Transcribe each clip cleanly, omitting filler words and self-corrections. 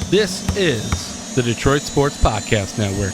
This is the Detroit Sports Podcast Network.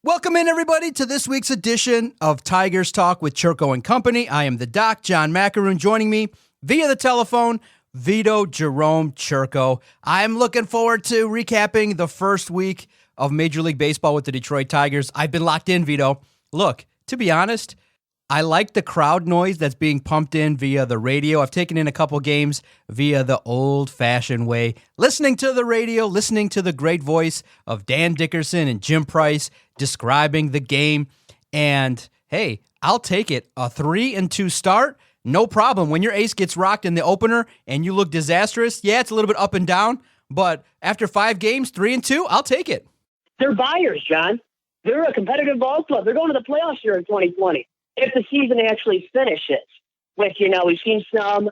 Welcome in, everybody, to this week's edition of Tigers Talk with Chirco and Company. I am the Doc, John Macaroon. Joining me via the telephone, Vito Jerome Chirco. I'm looking forward to recapping the first week of Major League Baseball with the Detroit Tigers. I've been locked in, Vito. Look, to be honest, I like the crowd noise that's being pumped in via the radio. I've taken in a couple games via the old-fashioned way, listening to the radio, listening to the great voice of Dan Dickerson and Jim Price describing the game. And, hey, I'll take it. A 3-2 start, no problem. When your ace gets rocked in the opener and you look disastrous, yeah, it's a little bit up and down. But after 5 games, 3-2, I'll take it. They're buyers, John. They're a competitive ball club. They're going to the playoffs here in 2020. If the season actually finishes, which, we've seen some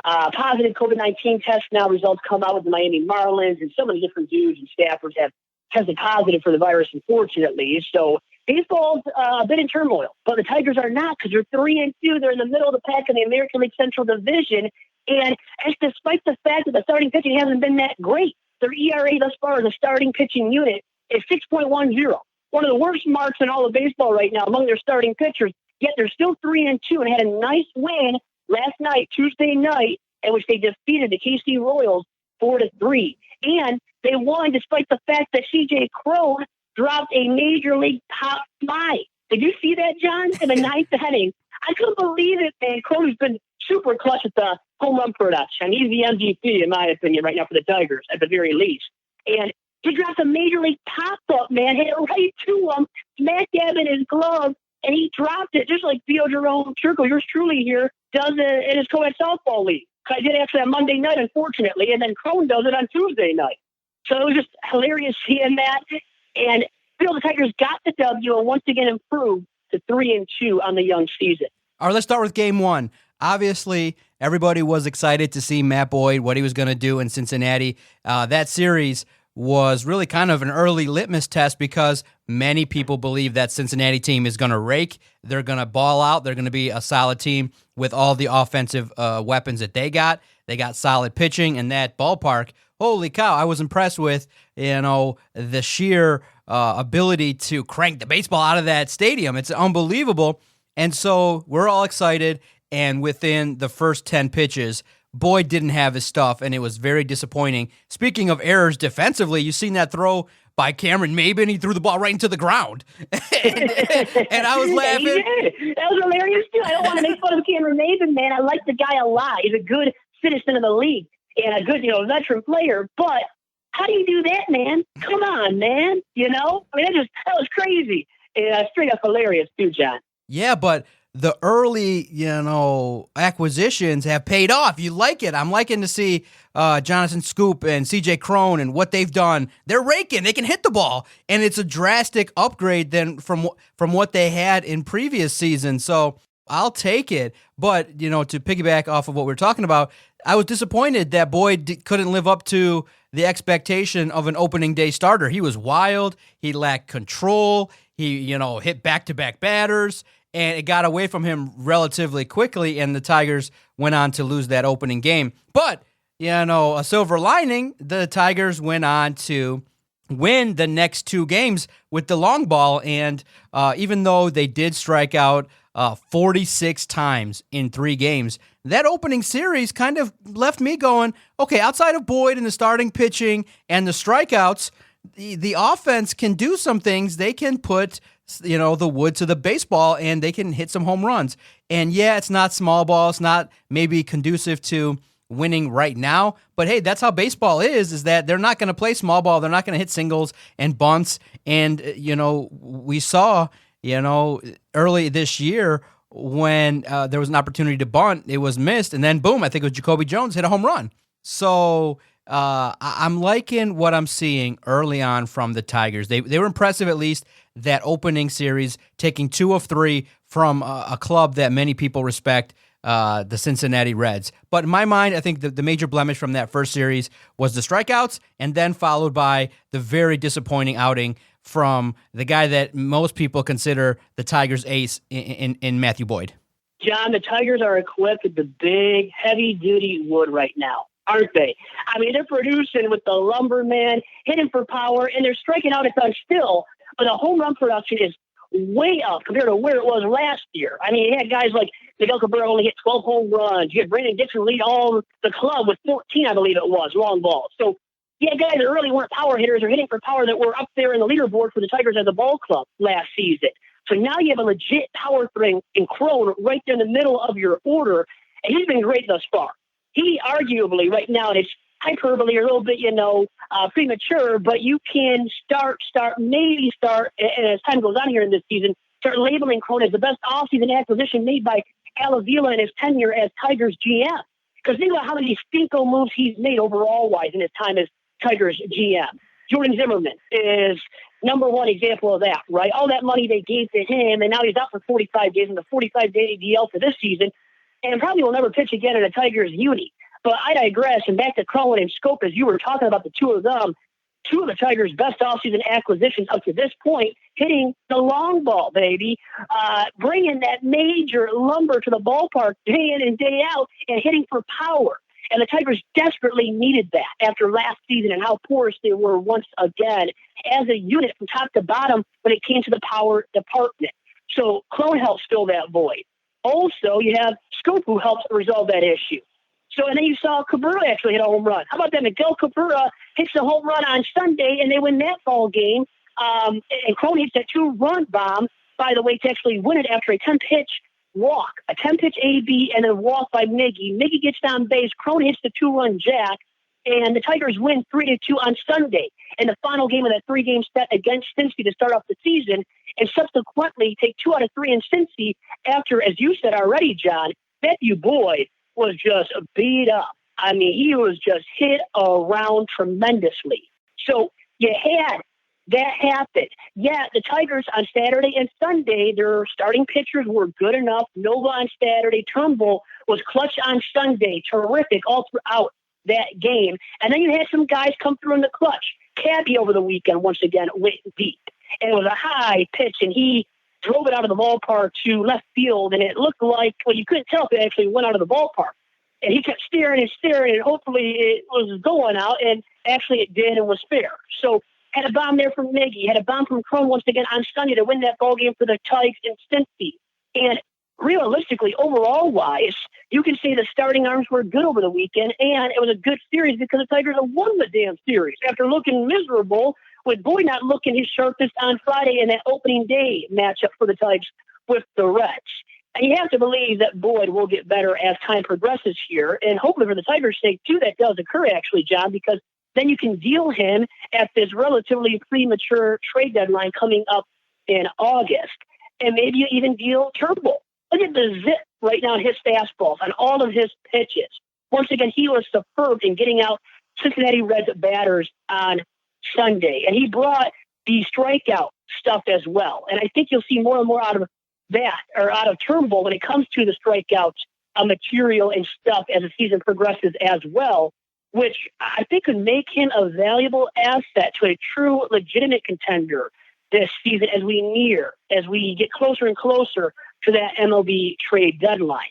positive COVID-19 tests now, results come out with the Miami Marlins, and some of the different dudes and staffers have tested positive for the virus, unfortunately. So baseball's a bit in turmoil, but the Tigers are not, because they're 3-2. They're in the middle of the pack in the American League Central Division, and it's despite the fact that the starting pitching hasn't been that great. Their ERA thus far as a starting pitching unit is 6.10, one of the worst marks in all of baseball right now among their starting pitchers. Yet they're still 3-2 and had a nice win last night, Tuesday night, in which they defeated the KC Royals 4-3. And they won despite the fact that CJ Cron dropped a major league top fly. Did you see that, John? In the ninth inning. I couldn't believe it, man. Cron's been super clutch at the home run production. He's the MVP, in my opinion, right now for the Tigers, at the very least. And he dropped a major league pop-up, man. Hit it right to him, smack dab in his glove. And he dropped it just like Vito Jerome Chirco, yours truly here, does it in his co-ed softball league. I did actually on Monday night, unfortunately, and then Cron does it on Tuesday night. So it was just hilarious seeing that. And the Tigers got the W and once again improved to 3-2 on the young season. All right, let's start with game one. Obviously, everybody was excited to see Matt Boyd, what he was going to do in Cincinnati. That series was really kind of an early litmus test because many people believe that Cincinnati team is going to rake. They're going to ball out. They're going to be a solid team with all the offensive weapons that they got. They got solid pitching in that ballpark. Holy cow, I was impressed with, the sheer ability to crank the baseball out of that stadium. It's unbelievable. And so we're all excited, and within the first 10 pitches, Boyd didn't have his stuff, and it was very disappointing. Speaking of errors defensively, you seen that throw by Cameron Maben. He threw the ball right into the ground. and I was laughing. He did. That was hilarious, too. I don't want to make fun of Cameron Maben, man. I like the guy a lot. He's a good citizen of the league and a good, veteran player. But how do you do that, man? Come on, man. That was crazy. And straight up hilarious, too, John. Yeah, but the early, acquisitions have paid off. You like it. I'm liking to see Jonathan Scoop and CJ Cron and what they've done. They're raking. They can hit the ball, and it's a drastic upgrade than from what they had in previous seasons. So I'll take it. But, to piggyback off of what we're talking about, I was disappointed that Boyd couldn't live up to the expectation of an opening day starter. He was wild. He lacked control. He, hit back-to-back batters. And it got away from him relatively quickly, and the Tigers went on to lose that opening game. But, a silver lining, the Tigers went on to win the next 2 games with the long ball, and even though they did strike out 46 times in 3 games, that opening series kind of left me going, okay, outside of Boyd and the starting pitching and the strikeouts, the offense can do some things. They can put the wood to the baseball, and they can hit some home runs. And yeah, it's not small ball. It's not maybe conducive to winning right now. But hey, that's how baseball is that they're not going to play small ball. They're not going to hit singles and bunts. And, we saw, early this year, when there was an opportunity to bunt, it was missed, and then boom, I think it was Jacoby Jones hit a home run. So I'm liking what I'm seeing early on from the Tigers. They were impressive, at least that opening series, taking 2 of 3 from a club that many people respect, the Cincinnati Reds. But in my mind, I think the major blemish from that first series was the strikeouts, and then followed by the very disappointing outing from the guy that most people consider the Tigers' ace in Matthew Boyd. John, the Tigers are equipped with the big, heavy-duty wood right now, aren't they? I mean, they're producing with the lumberman, hitting for power, and they're striking out a ton still, but the home run production is way up compared to where it was last year. I mean, you had guys like Miguel Cabrera only hit 12 home runs. You had Brandon Dixon lead all the club with 14, I believe it was, long balls. So you had guys that really weren't power hitters or hitting for power that were up there in the leaderboard for the Tigers as a ball club last season. So now you have a legit power thing in Cron right there in the middle of your order, and he's been great thus far. He arguably right now, and it's hyperbole, a little bit, premature, but you can maybe start, and as time goes on here in this season, start labeling Cron as the best offseason acquisition made by Al Avila in his tenure as Tigers GM. Because think about how many stinko moves he's made overall-wise in his time as Tigers GM. Jordan Zimmerman is number one example of that, right? All that money they gave to him, and now he's out for 45 days in the 45-day DL for this season, and probably will never pitch again in a Tigers uni. But I digress, and back to Cron and Scope, as you were talking about the two of them, two of the Tigers' best offseason acquisitions up to this point, hitting the long ball, baby, bringing that major lumber to the ballpark day in and day out, and hitting for power. And the Tigers desperately needed that after last season and how porous they were once again as a unit from top to bottom when it came to the power department. So Cron helps fill that void. Also, you have Scope, who helps resolve that issue. So, and then you saw Cabrera actually hit a home run. How about that? Miguel Cabrera hits a home run on Sunday, and they win that ball game. And Cron hits that 2-run bomb, by the way, to actually win it after a 10-pitch walk, a 10-pitch AB, and a walk by Miggy. Miggy gets down base. Cron hits the 2-run jack, and the Tigers win 3-2 on Sunday in the final game of that 3-game set against Cincy to start off the season, and subsequently take 2 out of 3 in Cincy after, as you said already, John, Matthew Boyd was just beat up. I mean, he was just hit around tremendously. So you had that happen. Yeah, the Tigers on Saturday and Sunday, their starting pitchers were good enough. Nova on Saturday, Turnbull was clutch on Sunday, terrific all throughout that game. And then you had some guys come through in the clutch. Cabby over the weekend, once again, went deep. And it was a high pitch, and he drove it out of the ballpark to left field, and it looked like, well, you couldn't tell if it actually went out of the ballpark. And he kept staring, and hopefully it was going out, and actually it did and was fair. So had a bomb there from Miggy, had a bomb from Cron once again on Sunday to win that ball game for the Tigers in Cincy. And realistically, overall-wise, you can say the starting arms were good over the weekend, and it was a good series because the Tigers have won the damn series after looking miserable, with Boyd not looking his sharpest on Friday in that opening day matchup for the Tigers with the Reds. And you have to believe that Boyd will get better as time progresses here, and hopefully for the Tigers' sake, too, that does occur, actually, John, because then you can deal him at this relatively premature trade deadline coming up in August, and maybe you even deal Turnbull. Look at the zip right now on his fastballs, on all of his pitches. Once again, he was superb in getting out Cincinnati Reds batters on Sunday, and he brought the strikeout stuff as well. And I think you'll see more and more out of that, or out of Turnbull, when it comes to the strikeouts material and stuff as the season progresses as well, which I think could make him a valuable asset to a true legitimate contender this season as we get closer and closer to that MLB trade deadline.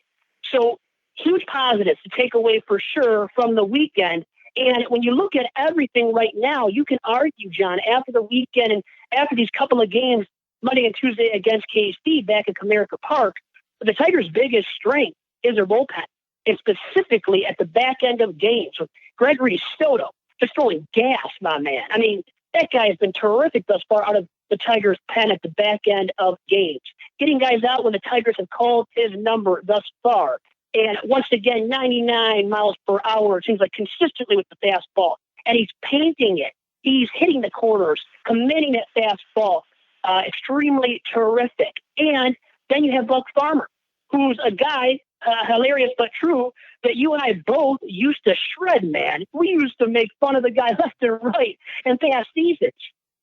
So huge positives to take away for sure from the weekend. And when you look at everything right now, you can argue, John, after the weekend and after these couple of games, Monday and Tuesday against KC back at Comerica Park, the Tigers' biggest strength is their bullpen, and specifically at the back end of games with Gregory Soto just throwing gas, my man. I mean, that guy has been terrific thus far out of the Tigers' pen at the back end of games, getting guys out when the Tigers have called his number thus far. And once again, 99 miles per hour, it seems like consistently with the fastball. And he's painting it. He's hitting the corners, committing that fastball. Extremely terrific. And then you have Buck Farmer, who's a guy, hilarious but true, that you and I both used to shred, man. We used to make fun of the guy left and right in past seasons.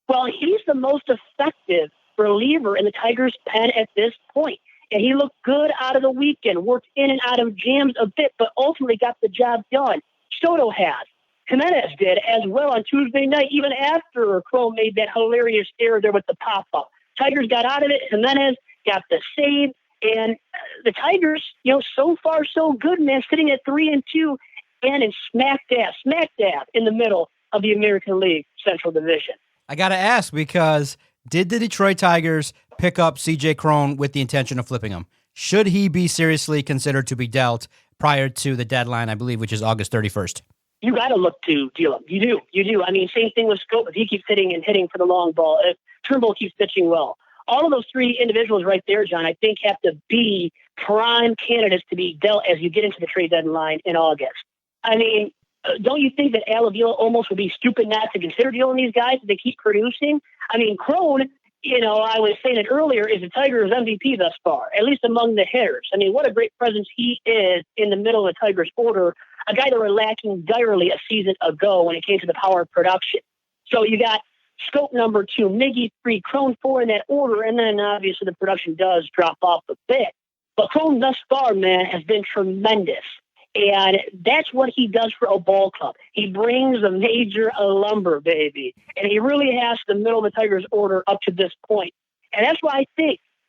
Well, he's the most effective reliever in the Tigers' pen at this point. And he looked good out of the weekend, worked in and out of jams a bit, but ultimately got the job done. Soto has. Jimenez did as well on Tuesday night, even after Cron made that hilarious error there with the pop-up. Tigers got out of it. Jimenez got the save. And the Tigers, so far so good, man, sitting at 3-2 and in smack dab in the middle of the American League Central Division. I got to ask, because did the Detroit Tigers pick up C.J. Cron with the intention of flipping him? Should he be seriously considered to be dealt prior to the deadline, I believe, which is August 31st? You got to look to deal him. You do. I mean, same thing with Scope. If he keeps hitting for the long ball, if Turnbull keeps pitching well. All of those three individuals right there, John, I think have to be prime candidates to be dealt as you get into the trade deadline in August. I mean, don't you think that Al Avila almost would be stupid not to consider dealing these guys if they keep producing? I mean, Cron, I was saying it earlier, is the Tigers' MVP thus far, at least among the hitters. I mean, what a great presence he is in the middle of the Tigers' order, a guy that were lacking direly a season ago when it came to the power of production. So you got Scope number 2, Miggy 3, Cron 4 in that order, and then obviously the production does drop off a bit. But Cron thus far, man, has been tremendous. And that's what he does for a ball club. He brings a major lumber, baby. And he really has the middle of the Tigers order up to this point. And that's why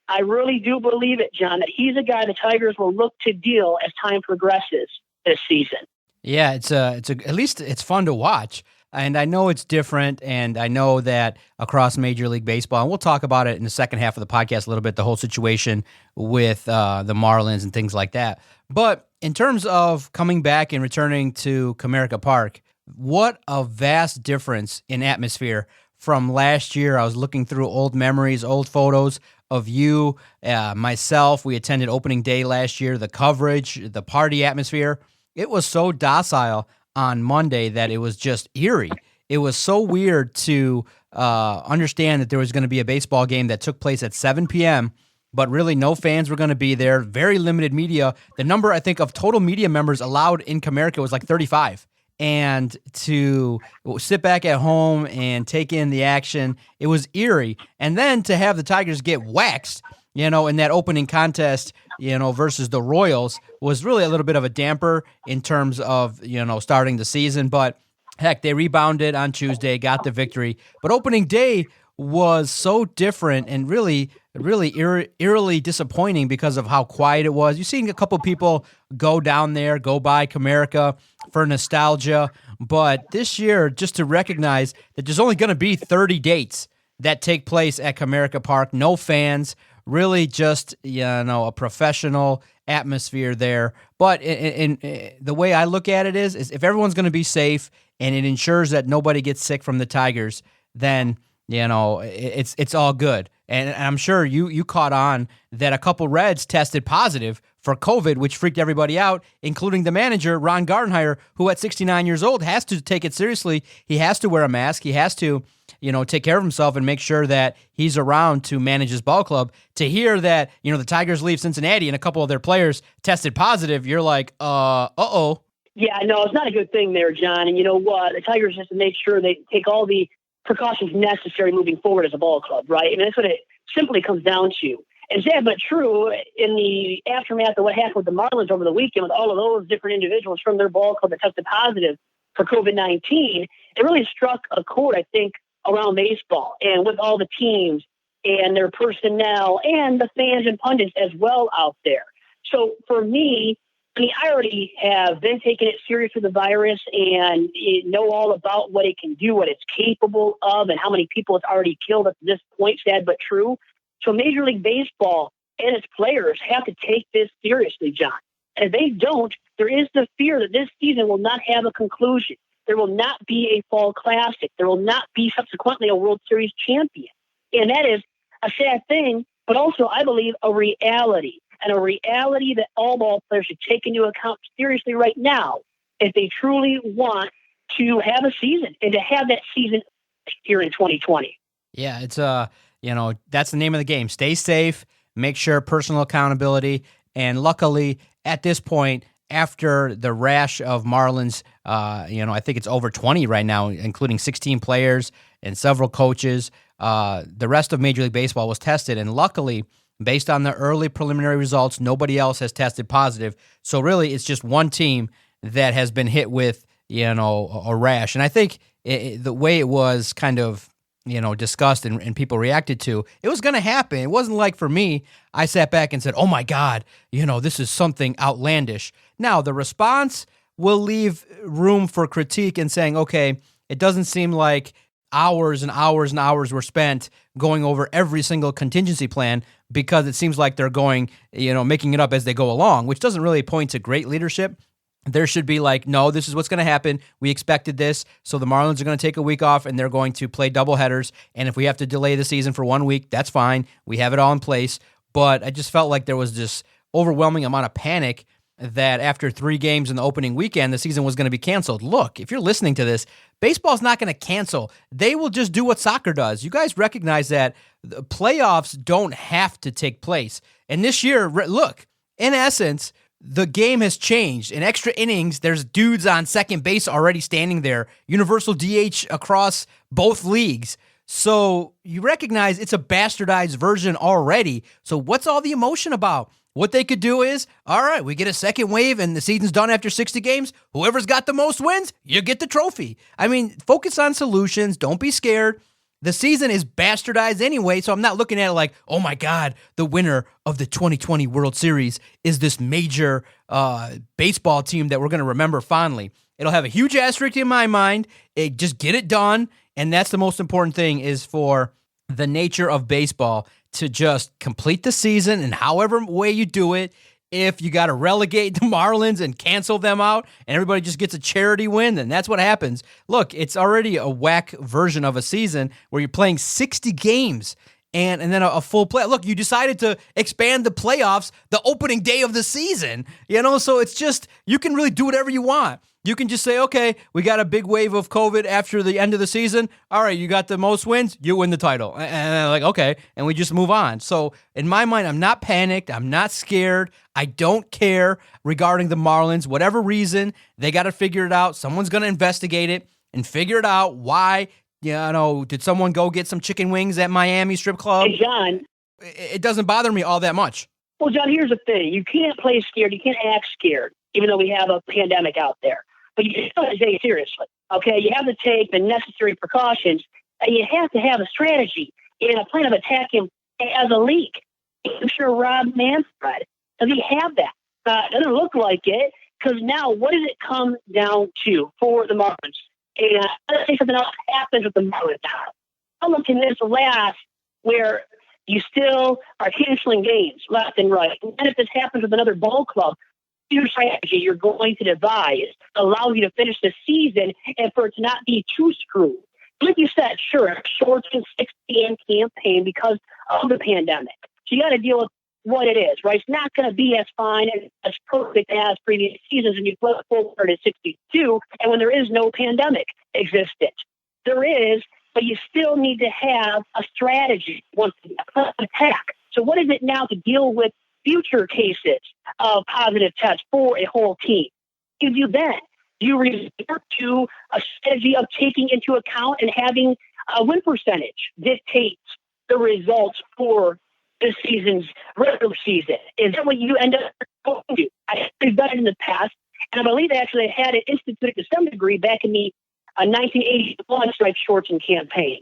I really do believe it, John, that he's a guy the Tigers will look to deal as time progresses this season. Yeah, at least it's fun to watch. And I know it's different, and I know that across Major League Baseball, and we'll talk about it in the second half of the podcast a little bit, the whole situation with the Marlins and things like that. But in terms of coming back and returning to Comerica Park, what a vast difference in atmosphere from last year. I was looking through old memories, old photos of you, myself. We attended opening day last year, the coverage, the party atmosphere. It was so docile on Monday that it was just eerie. It was so weird to understand that there was going to be a baseball game that took place at 7 p.m., but really no fans were going to be there. Very limited media. The number, I think, of total media members allowed in Comerica was like 35. And to sit back at home and take in the action, it was eerie. And then to have the Tigers get waxed, in that opening contest, versus the Royals was really a little bit of a damper in terms of, starting the season. But heck, they rebounded on Tuesday, got the victory. But opening day was so different and really eerily disappointing because of how quiet it was. You've seen a couple people go down there, go by Comerica for nostalgia. But this year, just to recognize that there's only going to be 30 dates that take place at Comerica Park, no fans, really just, a professional atmosphere there. But in the way I look at it is if everyone's going to be safe and it ensures that nobody gets sick from the Tigers, then, it's all good. And I'm sure you caught on that a couple Reds tested positive for COVID, which freaked everybody out, including the manager, Ron Gardenhire, who at 69 years old has to take it seriously. He has to wear a mask. He has to, take care of himself and make sure that he's around to manage his ball club. To hear that, the Tigers leave Cincinnati and a couple of their players tested positive, you're like, uh-oh. Yeah, no, it's not a good thing there, John. And you know what? The Tigers have to make sure they take all the precautions necessary moving forward as a ball club, right? And that's what it simply comes down to. And sad but true, in the aftermath of what happened with the Marlins over the weekend with all of those different individuals from their ball club that tested positive for COVID-19, it really struck a chord, I think, around baseball and with all the teams and their personnel and the fans and pundits as well out there. So for me, I already have been taking it serious with the virus and know all about what it can do, what it's capable of, and how many people it's already killed at this point, sad but true. So Major League Baseball and its players have to take this seriously, John. And if they don't, there is the fear that this season will not have a conclusion. There will not be a fall classic. There will not be subsequently a World Series champion. And that is a sad thing, but also, I believe, a reality. And a reality that all ball players should take into account seriously right now if they truly want to have a season and to have that season here in 2020. Yeah, it's that's the name of the game. Stay safe, make sure personal accountability, And luckily, at this point, after the rash of Marlins, I think it's over 20 right now, including 16 players and several coaches. The rest of Major League Baseball was tested, and luckily, based on the early preliminary results, nobody else has tested positive. So really, it's just one team that has been hit with, a rash. And I think the way it was kind of, discussed and people reacted to, it was going to happen. It wasn't like for me, I sat back and said, oh my God, this is something outlandish. Now, the response will leave room for critique and saying, okay, it doesn't seem like hours and hours and hours were spent going over every single contingency plan, because it seems like they're going, making it up as they go along, which doesn't really point to great leadership. There should be like, no, this is what's going to happen. We expected this. So the Marlins are going to take a week off and they're going to play doubleheaders. And if we have to delay the season for 1 week, that's fine. We have it all in place. But I just felt like there was this overwhelming amount of panic that after 3 games in the opening weekend, the season was going to be canceled. Look, if you're listening to this, baseball's not going to cancel. They will just do what soccer does. You guys recognize that the playoffs don't have to take place. And this year, look, in essence, the game has changed. In extra innings, there's dudes on second base already standing there. Universal DH across both leagues. So you recognize it's a bastardized version already. So what's all the emotion about? What they could do is, all right, we get a second wave and the season's done after 60 games. Whoever's got the most wins, you get the trophy. I mean, focus on solutions. Don't be scared. The season is bastardized anyway, so I'm not looking at it like, oh my God, the winner of the 2020 World Series is this major baseball team that we're going to remember fondly. It'll have a huge asterisk in my mind. Just get it done, and that's the most important thing, is for the nature of baseball to just complete the season, and however way you do it. If you got to relegate the Marlins and cancel them out and everybody just gets a charity win, then that's what happens. Look, it's already a whack version of a season where you're playing 60 games and then a full play. Look, you decided to expand the playoffs the opening day of the season, so it's just, you can really do whatever you want. You can just say, okay, we got a big wave of COVID after the end of the season. All right, you got the most wins, you win the title. And like, okay, and we just move on. So in my mind, I'm not panicked. I'm not scared. I don't care regarding the Marlins. Whatever reason, they got to figure it out. Someone's going to investigate it and figure it out. Why, did someone go get some chicken wings at Miami strip club? Hey, John. It doesn't bother me all that much. Well, John, here's the thing. You can't play scared. You can't act scared, even though we have a pandemic out there. But you still have to take it seriously, okay? You have to take the necessary precautions, and you have to have a strategy and a plan of attack him as a league. I'm sure Rob Manfred, does he have that? It doesn't look like it, because now what does it come down to for the Marlins? And let's say something else happens with the Marlins now. How long can this last where you still are canceling games left and right? And then if this happens with another ball club, your strategy you're going to devise allows you to finish the season and for it to not be too screwed. Like you said, sure, a shortened 6-game campaign because of the pandemic. So you got to deal with what it is, right? It's not going to be as fine and as perfect as previous seasons when you flip forward to 62 and when there is no pandemic existent. There is, but you still need to have a strategy once again, an attack. So what is it now to deal with future cases of positive tests for a whole team? If you then you resort to a strategy of taking into account and having a win percentage dictate the results for this season's regular season. Is that what you end up going to do? I've done it in the past, and I believe actually I had it instituted to some degree back in the 1981 striped shortened campaign.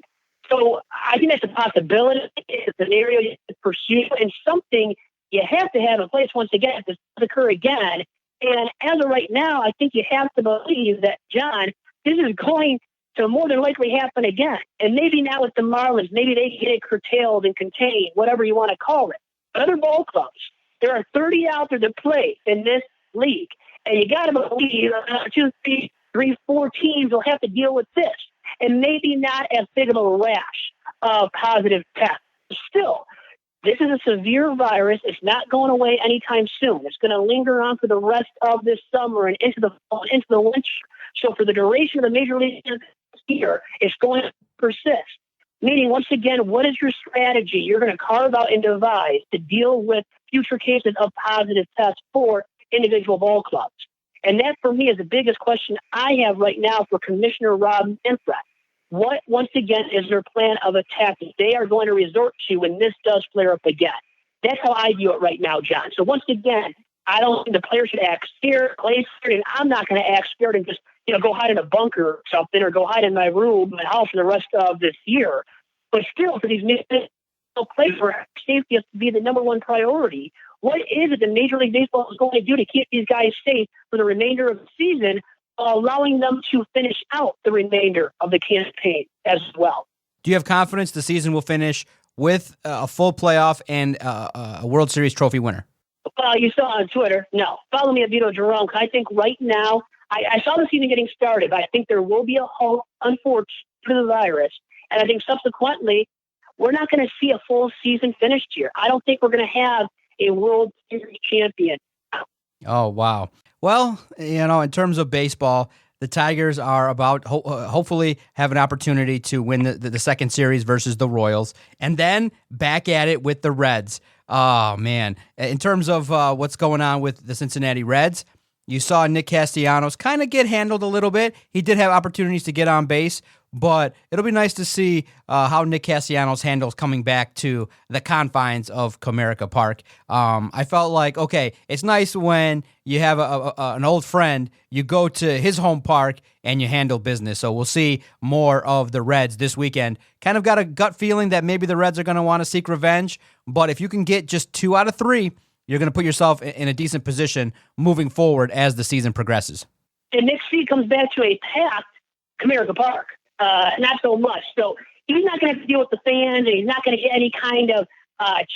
So I think that's a possibility. It's a scenario you have to pursue, and something you have to have in place once again if this does occur again. And as of right now, I think you have to believe that, John, this is going to more than likely happen again. And maybe not with the Marlins. Maybe they get it curtailed and contained, whatever you want to call it. But other ball clubs, there are 30 out there to play in this league. And you got to believe 2, 3, 4 teams will have to deal with this. And maybe not as big of a rash of positive tests. Still, this is a severe virus. It's not going away anytime soon. It's going to linger on for the rest of this summer and into the fall, into the winter. So for the duration of the Major League year, it's going to persist. Meaning, once again, what is your strategy you're going to carve out and devise to deal with future cases of positive tests for individual ball clubs? And that, for me, is the biggest question I have right now for Commissioner Rob Manfred. What, once again, is their plan of attack that they are going to resort to when this does flare up again? That's how I view it right now, John. So once again, I don't think the players should act scared, play scared, and I'm not going to act scared and just, go hide in a bunker or something, or go hide in my room, my house for the rest of this year. But still, for these players, safety has to be the number one priority. What is it that Major League Baseball is going to do to keep these guys safe for the remainder of the season, allowing them to finish out the remainder of the campaign as well? Do you have confidence the season will finish with a full playoff and a World Series trophy winner? Well, you saw on Twitter. No. Follow me at Vito Jerome. I think right now, I saw the season getting started, but I think there will be a halt, unfortunately, for the virus. And I think subsequently, we're not going to see a full season finished here. I don't think we're going to have a World Series champion. Oh, wow. Well, in terms of baseball, the Tigers are about hopefully have an opportunity to win the second series versus the Royals, and then back at it with the Reds. Oh, man. In terms of what's going on with the Cincinnati Reds, you saw Nick Castellanos kind of get handled a little bit. He did have opportunities to get on base, but it'll be nice to see how Nick Castellanos handles coming back to the confines of Comerica Park. I felt like, okay, it's nice when you have an old friend, you go to his home park and you handle business. So we'll see more of the Reds this weekend. Kind of got a gut feeling that maybe the Reds are going to want to seek revenge, but if you can get just 2 out of 3, you're going to put yourself in a decent position moving forward as the season progresses. And Nick C comes back to a packed Comerica Park. Not so much. So he's not going to have to deal with the fans, and he's not going to get any kind of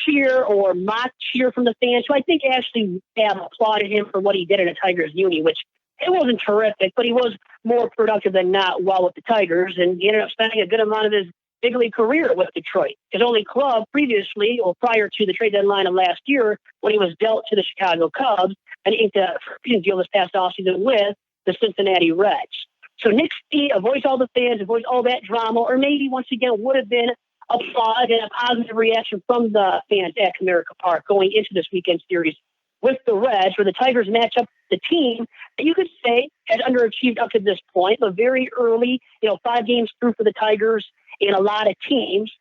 cheer or mock cheer from the fans, who I think actually have applauded him for what he did in a Tigers uni, which it wasn't terrific, but he was more productive than not while with the Tigers, and he ended up spending a good amount of his big league career with Detroit. His only club previously, or prior to the trade deadline of last year, when he was dealt to the Chicago Cubs, and inked a deal this past offseason with the Cincinnati Reds. So Nick C avoids all the fans, avoids all that drama, or maybe once again would have been applaud and a positive reaction from the fans at Comerica Park going into this weekend series with the Reds, where the Tigers match up the team that you could say has underachieved up to this point, but very early, 5 games through for the Tigers and a lot of teams.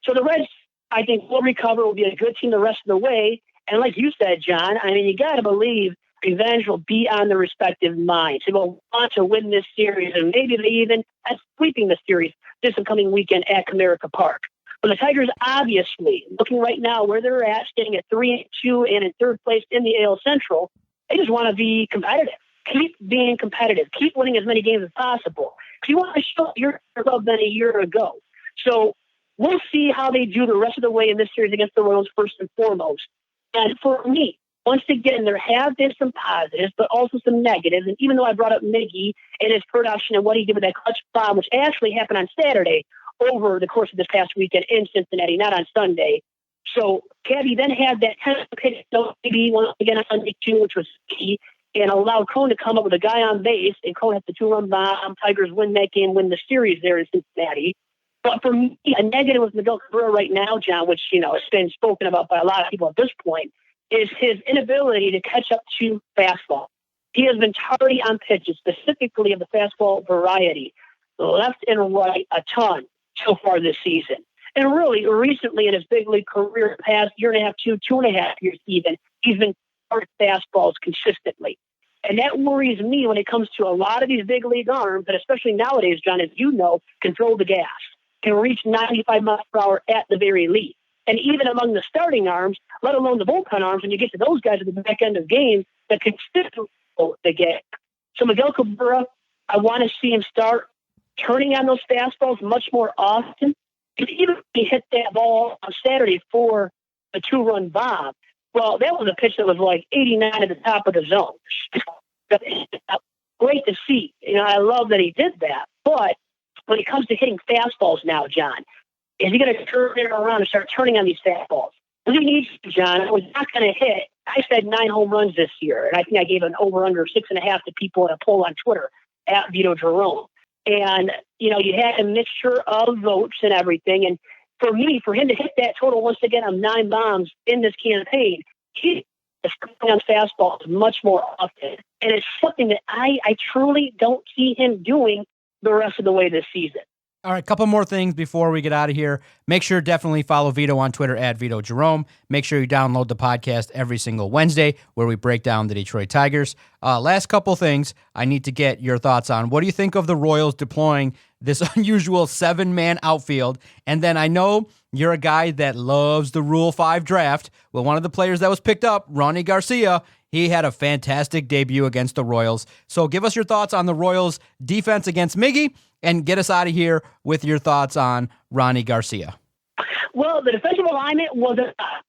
So the Reds, I think, will recover, will be a good team the rest of the way. And like you said, John, you got to believe revenge will be on the respective minds. They will want to win this series, and maybe they even are sweeping the series this upcoming weekend at Comerica Park. But the Tigers, obviously, looking right now where they're at, staying at 3-2 and in third place in the AL Central, they just want to be competitive. Keep being competitive. Keep winning as many games as possible. Because you want to show you're above than a year ago. So we'll see how they do the rest of the way in this series against the Royals first and foremost. And for me, once again, there have been some positives, but also some negatives. And even though I brought up Miggy and his production and what he did with that clutch bomb, which actually happened on Saturday over the course of this past weekend in Cincinnati, not on Sunday. So Cabby then had that kind of pitch, maybe once again on Sunday too, which was key, and allowed Cron to come up with a guy on base, and Cron had the 2-run bomb. Tigers win that game, win the series there in Cincinnati. But for me, a negative with Miguel Cabrera right now, John, which, has been spoken about by a lot of people at this point, is his inability to catch up to fastball. He has been tardy on pitches, specifically of the fastball variety, left and right a ton so far this season. And really, recently in his big league career, past year and a half, 2.5 years even, he's been targeting fastballs consistently. And that worries me when it comes to a lot of these big league arms, and especially nowadays, John, as you know, can throw the gas, can reach 95 miles per hour at the very least. And even among the starting arms, let alone the bullpen arms, when you get to those guys at the back end of games that consistently throw the gas. So Miguel Cabrera, I want to see him start turning on those fastballs much more often. And even if he hit that ball on Saturday for the 2-run bomb, well, that was a pitch that was like 89 at the top of the zone. Great to see. I love that he did that. But when it comes to hitting fastballs now, John, is he going to turn it around and start turning on these fastballs? What he needs to, John, I was not going to hit. I said 9 home runs this year, and I think I gave an over-under 6.5 to people in a poll on Twitter at Vito Jerome. And, you had a mixture of votes and everything. And for him to hit that total once again of 9 bombs in this campaign, he is on fastballs much more often. And it's something that I truly don't see him doing the rest of the way this season. All right, a couple more things before we get out of here. Make sure definitely follow Vito on Twitter at Vito Jerome. Make sure you download the podcast every single Wednesday where we break down the Detroit Tigers. Last couple things I need to get your thoughts on. What do you think of the Royals deploying this unusual 7-man outfield? And then I know you're a guy that loves the Rule 5 draft. Well, one of the players that was picked up, Ronnie Garcia, he had a fantastic debut against the Royals. So give us your thoughts on the Royals' defense against Miggy, and get us out of here with your thoughts on Ronnie Garcia. Well, the defensive alignment was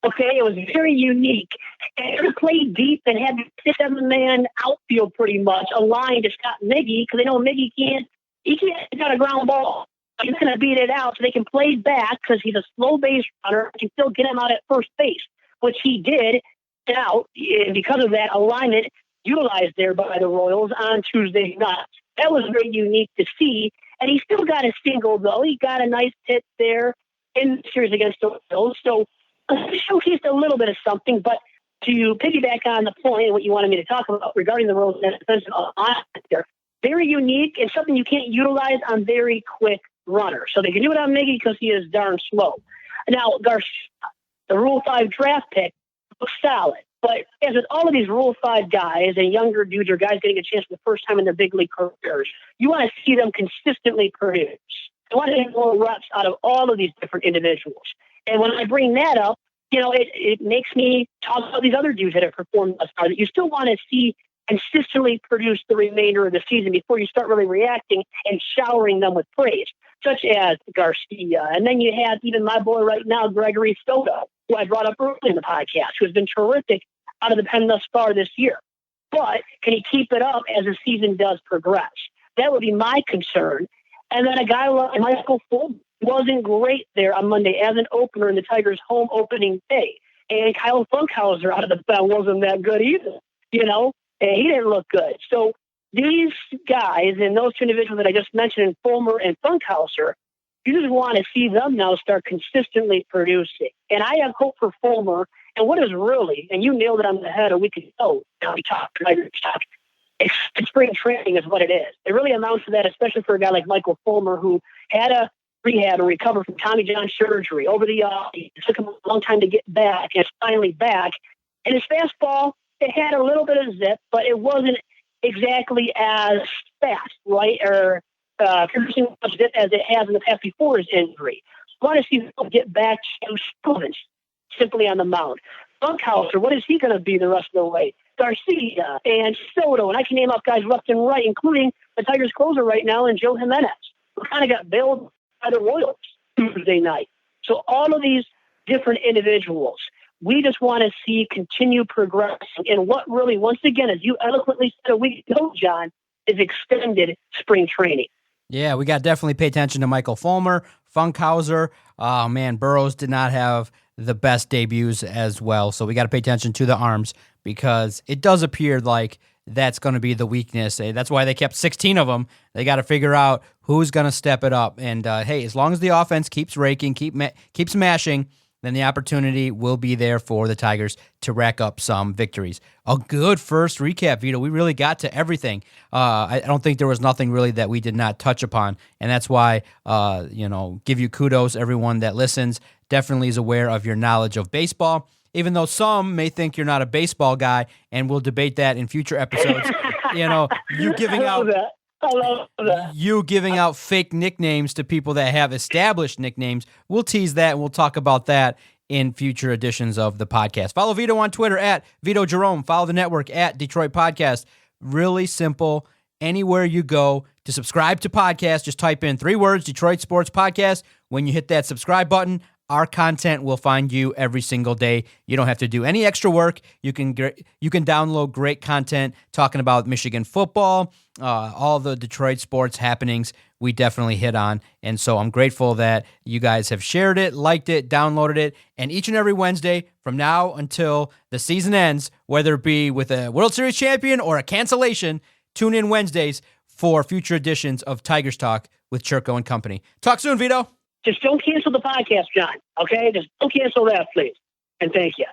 okay. It was very unique. And they played deep and had the 7-man outfield pretty much aligned to stop Miggy because they know Miggy can't got a ground ball. He's going to beat it out so they can play back because he's a slow base runner and can still get him out at first base, which he did out. And because of that alignment utilized there by the Royals on Tuesday night. That was very unique to see. And he still got a single, though. He got a nice hit there in the series against the Royals. So he showcased a little bit of something. But to piggyback on the point, what you wanted me to talk about regarding the Royals defensive line, there, very unique and something you can't utilize on very quick runners. So they can do it on Miggy because he is darn slow. Now, Garcia, the Rule 5 draft pick, looks solid. But as with all of these Rule 5 guys and younger dudes or guys getting a chance for the first time in their big league careers, you want to see them consistently produce. You want to get more reps out of all of these different individuals. And when I bring that up, it makes me talk about these other dudes that have performed thus far that you still want to see consistently produce the remainder of the season before you start really reacting and showering them with praise, such as Garcia. And then you have even my boy right now, Gregory Soto, who I brought up earlier in the podcast, who has been terrific out of the pen thus far this year. But can he keep it up as the season does progress? That would be my concern. And then a guy like Michael Fulton wasn't great there on Monday as an opener in the Tigers' home opening day. And Kyle Funkhauser out of the pen wasn't that good either, and he didn't look good. So these guys and those two individuals that I just mentioned, Fulmer and Funkhauser, you just want to see them now start consistently producing. And I have hope for Fulmer. And what is really, and you nailed it on the head a week ago, we talked, spring training is what it is. It really amounts to that, especially for a guy like Michael Fulmer, who had a rehab and recover from Tommy John surgery over the it took him a long time to get back, and it's finally back. And his fastball, it had a little bit of zip, but it wasn't exactly as fast, right? Or producing much zip as it has in the past before his injury. So I want to see him get back to Stevens simply on the mound. Funkhauser, what is he going to be the rest of the way? Garcia and Soto, and I can name up guys left and right, including the Tigers closer right now and Joe Jimenez, who kind of got bailed by the Royals Tuesday night. So all of these different individuals, we just want to see continue progressing in what really, once again, as you eloquently said a week ago, John, is extended spring training. Yeah, we got to definitely pay attention to Michael Fulmer, Funkhauser. Oh, man, Burrows did not have the best debuts as well, so we got to pay attention to the arms because it does appear like that's going to be the weakness. That's why they kept 16 of them. They got to figure out who's going to step it up. And, hey, as long as the offense keeps raking, keeps smashing, then the opportunity will be there for the Tigers to rack up some victories. A good first recap, Vito. We really got to everything. I don't think there was nothing really that we did not touch upon, and that's why, give you kudos, everyone that listens. Definitely is aware of your knowledge of baseball, even though some may think you're not a baseball guy, and we'll debate that in future episodes. You giving out I love that. You giving out fake nicknames to people that have established nicknames. We'll tease that, and we'll talk about that in future editions of the podcast. Follow Vito on Twitter at Vito Jerome. Follow the network at Detroit Podcast. Really simple. Anywhere you go to subscribe to podcasts, just type in 3 words, Detroit Sports Podcast. When you hit that subscribe button, our content will find you every single day. You don't have to do any extra work. You can download great content talking about Michigan football, all the Detroit sports happenings we definitely hit on. And so I'm grateful that you guys have shared it, liked it, downloaded it. And each and every Wednesday from now until the season ends, whether it be with a World Series champion or a cancellation, tune in Wednesdays for future editions of Tigers Talk with Chirco and Company. Talk soon, Vito. Just don't cancel the podcast, John. Okay? Just don't cancel that, please. And thank you.